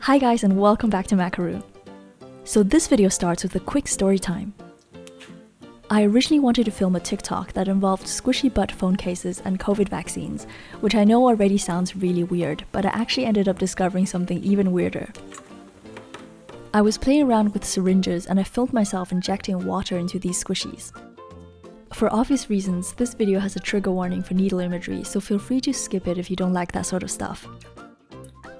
Hi guys and welcome back to Macaru. So this video starts with a quick story time. I originally wanted to film a TikTok that involved squishy butt phone cases and COVID vaccines, which I know already sounds really weird, but I actually ended up discovering something even weirder. I was playing around with syringes and I filmed myself injecting water into these squishies. For obvious reasons, this video has a trigger warning for needle imagery, so feel free to skip it if you don't like that sort of stuff.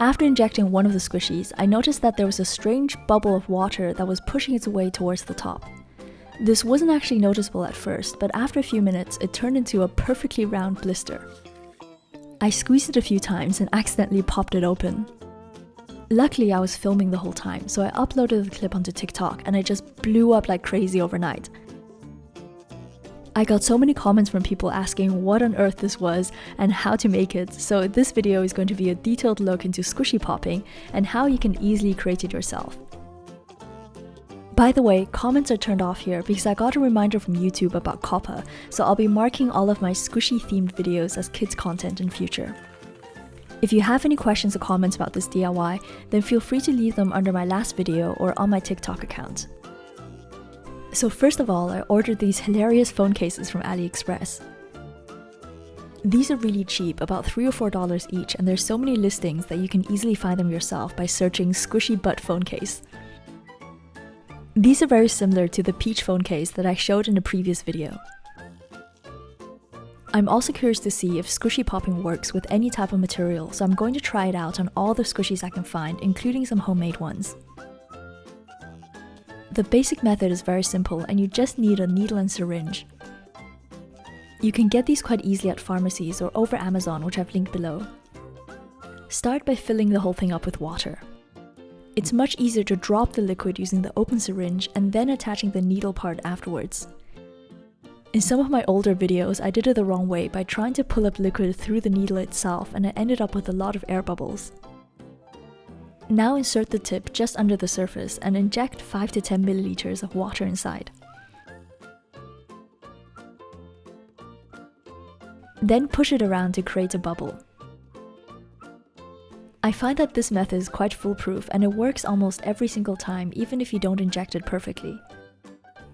After injecting one of the squishies, I noticed that there was a strange bubble of water that was pushing its way towards the top. This wasn't actually noticeable at first, but after a few minutes, it turned into a perfectly round blister. I squeezed it a few times and accidentally popped it open. Luckily, I was filming the whole time, so I uploaded the clip onto TikTok and it just blew up like crazy overnight. I got so many comments from people asking what on earth this was and how to make it, so this video is going to be a detailed look into squishy popping and how you can easily create it yourself. By the way, comments are turned off here because I got a reminder from YouTube about COPPA, so I'll be marking all of my squishy themed videos as kids content in future. If you have any questions or comments about this DIY, then feel free to leave them under my last video or on my TikTok account. So first of all, I ordered these hilarious phone cases from AliExpress. These are really cheap, about $3 or $4 each, and there's so many listings that you can easily find them yourself by searching squishy butt phone case. These are very similar to the peach phone case that I showed in a previous video. I'm also curious to see if squishy popping works with any type of material, so I'm going to try it out on all the squishies I can find, including some homemade ones. The basic method is very simple and you just need a needle and syringe. You can get these quite easily at pharmacies or over Amazon, which I've linked below. Start by filling the whole thing up with water. It's much easier to drop the liquid using the open syringe and then attaching the needle part afterwards. In some of my older videos, I did it the wrong way by trying to pull up liquid through the needle itself and I ended up with a lot of air bubbles. Now insert the tip just under the surface and inject 5 to 10 milliliters of water inside. Then push it around to create a bubble. I find that this method is quite foolproof and it works almost every single time, even if you don't inject it perfectly.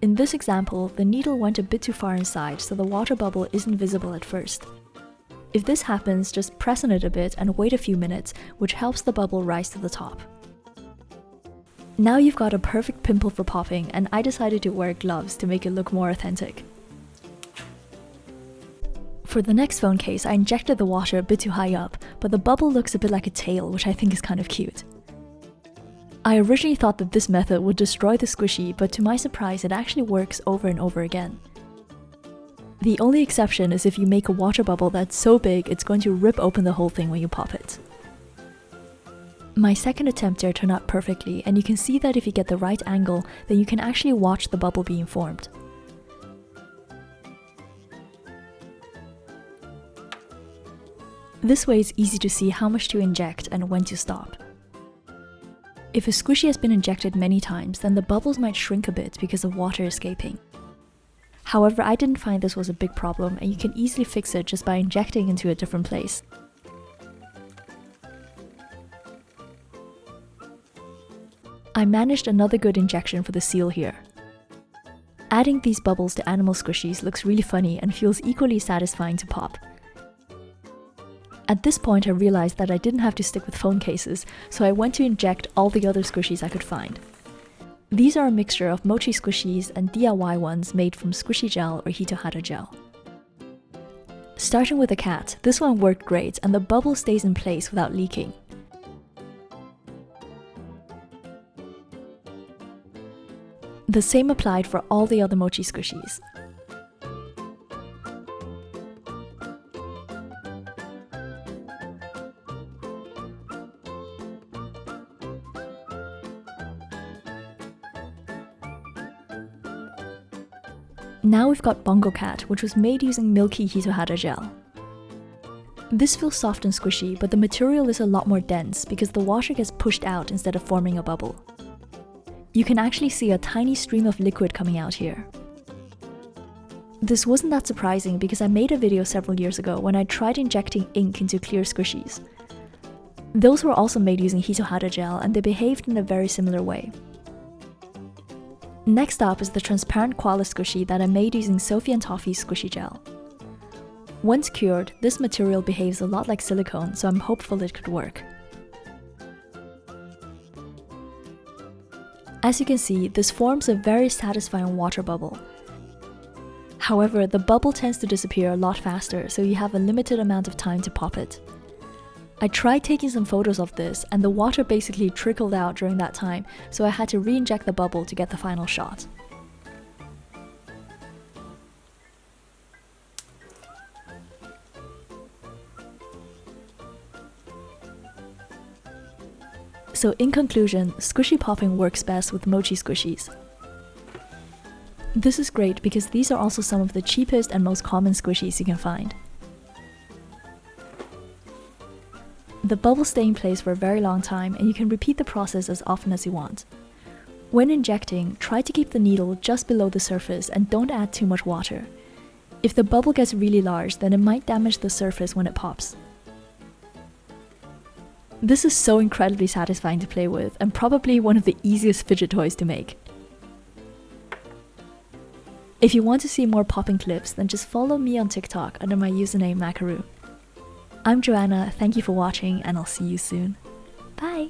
In this example, the needle went a bit too far inside, so the water bubble isn't visible at first. If this happens, just press on it a bit and wait a few minutes, which helps the bubble rise to the top. Now you've got a perfect pimple for popping, and I decided to wear gloves to make it look more authentic. For the next phone case, I injected the water a bit too high up, but the bubble looks a bit like a tail, which I think is kind of cute. I originally thought that this method would destroy the squishy, but to my surprise it actually works over and over again. The only exception is if you make a water bubble that's so big it's going to rip open the whole thing when you pop it. My second attempt here turned out perfectly, and you can see that if you get the right angle, then you can actually watch the bubble being formed. This way it's easy to see how much to inject and when to stop. If a squishy has been injected many times, then the bubbles might shrink a bit because of water escaping. However, I didn't find this was a big problem and you can easily fix it just by injecting into a different place. I managed another good injection for the seal here. Adding these bubbles to animal squishies looks really funny and feels equally satisfying to pop. At this point I realized that I didn't have to stick with phone cases, so I went to inject all the other squishies I could find. These are a mixture of mochi squishies and DIY ones made from squishy gel or hitohara gel. Starting with the cat, this one worked great and the bubble stays in place without leaking. The same applied for all the other mochi squishies. Now we've got Bongo Cat, which was made using milky hitohara gel. This feels soft and squishy, but the material is a lot more dense because the water gets pushed out instead of forming a bubble. You can actually see a tiny stream of liquid coming out here. This wasn't that surprising because I made a video several years ago when I tried injecting ink into clear squishies. Those were also made using hitohara gel, and they behaved in a very similar way. Next up is the transparent koala squishy that I made using Sophie and Toffee's squishy gel. Once cured, this material behaves a lot like silicone, so I'm hopeful it could work. As you can see, this forms a very satisfying water bubble. However, the bubble tends to disappear a lot faster, so you have a limited amount of time to pop it. I tried taking some photos of this, and the water basically trickled out during that time, so I had to re-inject the bubble to get the final shot. So in conclusion, squishy popping works best with mochi squishies. This is great because these are also some of the cheapest and most common squishies you can find. The bubbles stay in place for a very long time, and you can repeat the process as often as you want. When injecting, try to keep the needle just below the surface and don't add too much water. If the bubble gets really large, then it might damage the surface when it pops. This is so incredibly satisfying to play with, and probably one of the easiest fidget toys to make. If you want to see more popping clips, then just follow me on TikTok under my username Makaru. I'm Joanna, thank you for watching, and I'll see you soon. Bye!